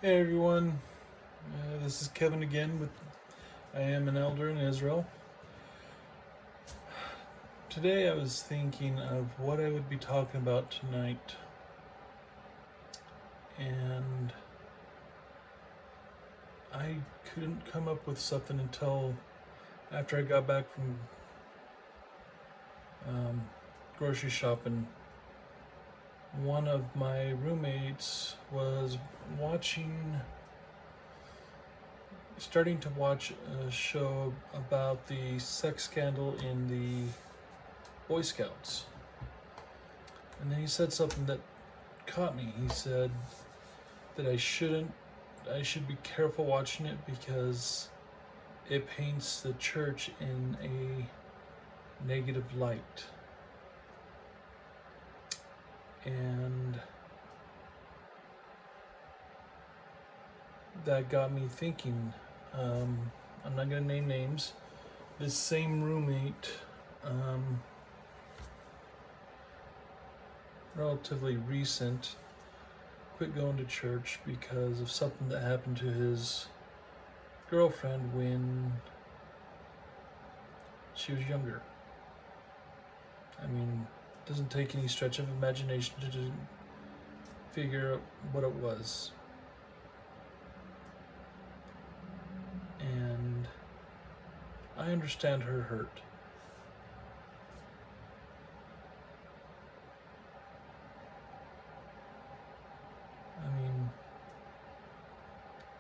Hey everyone, this is Kevin again. I am an elder in Israel. Today I was thinking of what I would be talking about tonight, and I couldn't come up with something until after I got back from grocery shopping. One of my roommates was starting to watch a show about the sex scandal in the Boy Scouts. And then he said something that caught me. He said that I should be careful watching it because it paints the church in a negative light. And that got me thinking. I'm not going to name names. This same roommate, relatively recent, quit going to church because of something that happened to his girlfriend when she was younger. I mean, it doesn't take any stretch of imagination to figure out what it was. And I understand her hurt. I mean,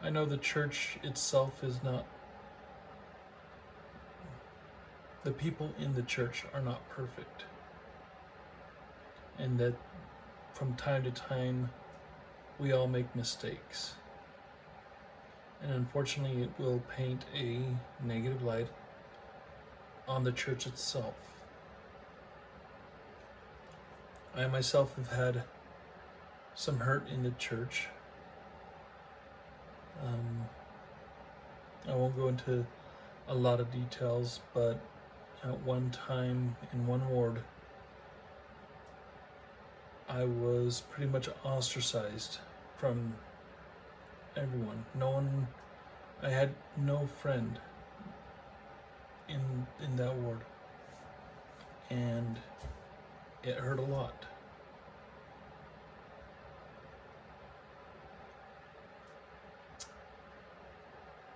I know the church itself is not, the people in the church are not perfect. And that from time to time, we all make mistakes. And unfortunately, it will paint a negative light on the church itself. I myself have had some hurt in the church. I won't go into a lot of details, but at one time in one ward, I was pretty much ostracized from everyone. I had no friend in that ward, and it hurt a lot.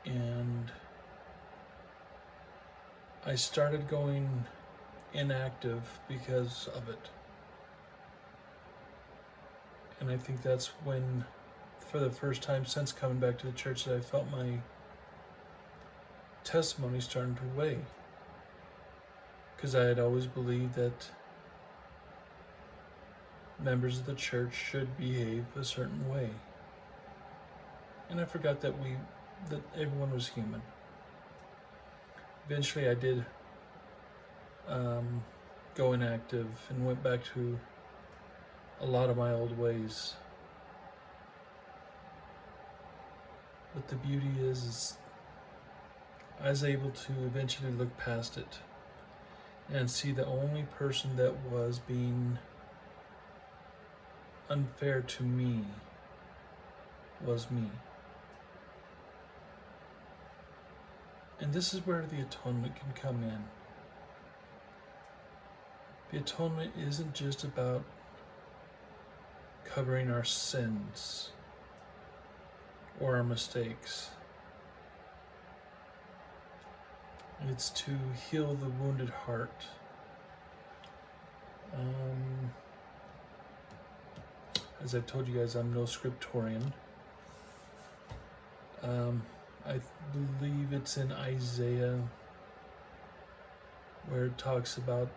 And I started going inactive because of it. And I think that's when, for the first time since coming back to the church, that I felt my testimony starting to weigh. Because I had always believed that members of the church should behave a certain way. And I forgot that everyone was human. Eventually I did go inactive and went back to a lot of my old ways. But the beauty is I was able to eventually look past it and see the only person that was being unfair to me was me. And this is where the atonement can come in. The atonement isn't just about covering our sins or our mistakes. It's to heal the wounded heart. As I've told you guys, I'm no scriptorian. I believe it's in Isaiah where it talks about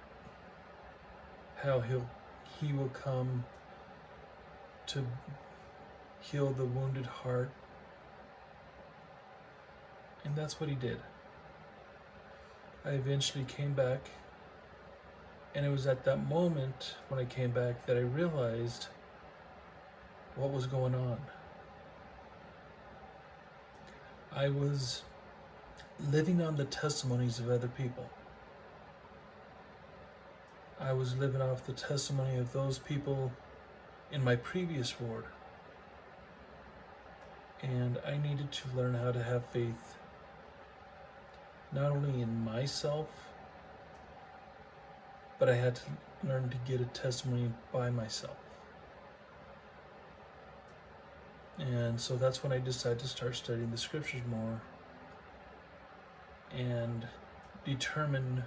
how he will come to heal the wounded heart. And that's what he did. I eventually came back, and it was at that moment when I came back that I realized what was going on. I was living on the testimonies of other people. I was living off the testimony of those people in my previous ward. And I needed to learn how to have faith not only in myself, but I had to learn to get a testimony by myself. And so that's when I decided to start studying the scriptures more and determine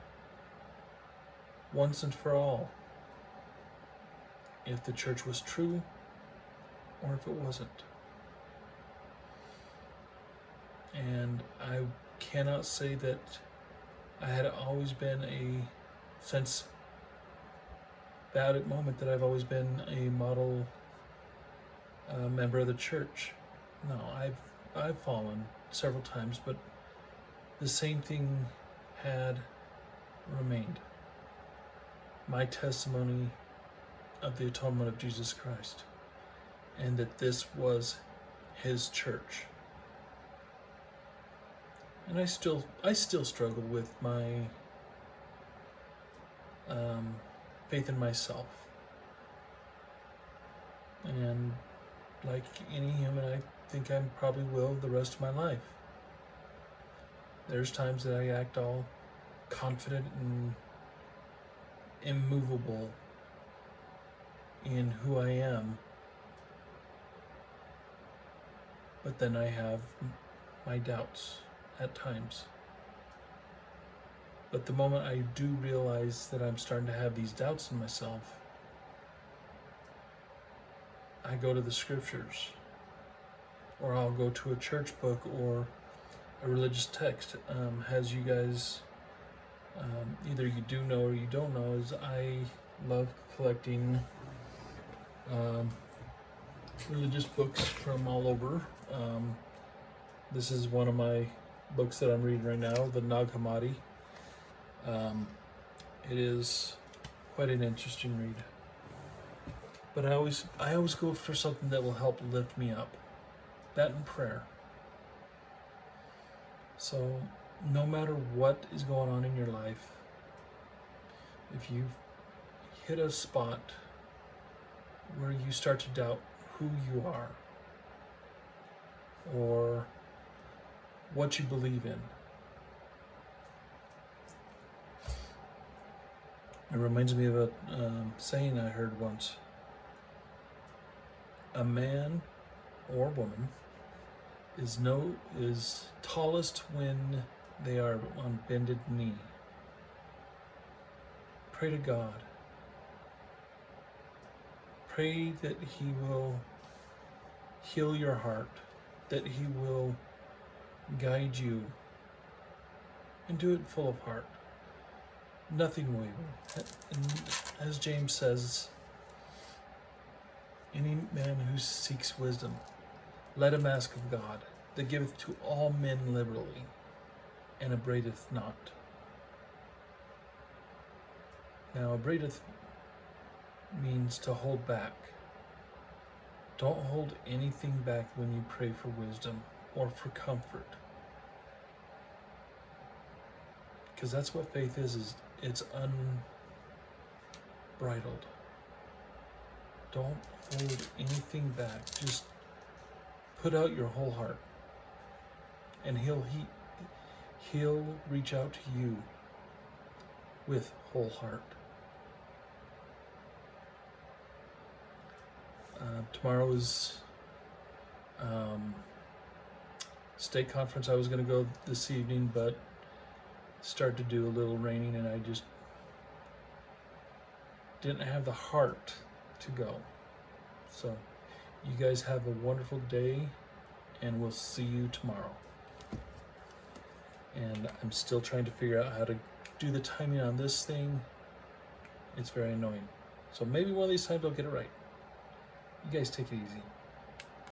once and for all if the church was true or if it wasn't. And I cannot say that I had always been since that moment that I've always been a model member of the church. No, I've fallen several times, but the same thing had remained. My testimony of the atonement of Jesus Christ, and that this was his church. And I still struggle with my faith in myself. And like any human, I think I probably will the rest of my life. There's times that I act all confident and immovable in who I am. But then I have my doubts at times. But the moment I do realize that I'm starting to have these doubts in myself, I go to the scriptures, or I'll go to a church book or a religious text. As you guys, either you do know or you don't know, is I love collecting religious books from all over. This is one of my books that I'm reading right now, the Nag Hammadi. It is quite an interesting read. But I always go for something that will help lift me up. That and prayer. So no matter what is going on in your life, if you hit a spot where you start to doubt who you are or what you believe in, it reminds me of a saying I heard once. A man or woman is tallest when they are on bended knee. Pray to God. Pray that he will heal your heart, that he will guide you, and do it full of heart. Nothing wavering. And as James says, any man who seeks wisdom, let him ask of God, that giveth to all men liberally, and upbraideth not. Now, upbraideth means to hold back. Don't hold anything back when you pray for wisdom or for comfort. Because that's what faith is it's unbridled. Don't hold anything back. Just put out your whole heart. And he'll reach out to you with whole heart. Tomorrow is state conference. I was going to go this evening, but started to do a little raining, and I just didn't have the heart to go. So you guys have a wonderful day, and we'll see you tomorrow. And I'm still trying to figure out how to do the timing on this thing. It's very annoying. So maybe one of these times I'll get it right. You guys take it easy.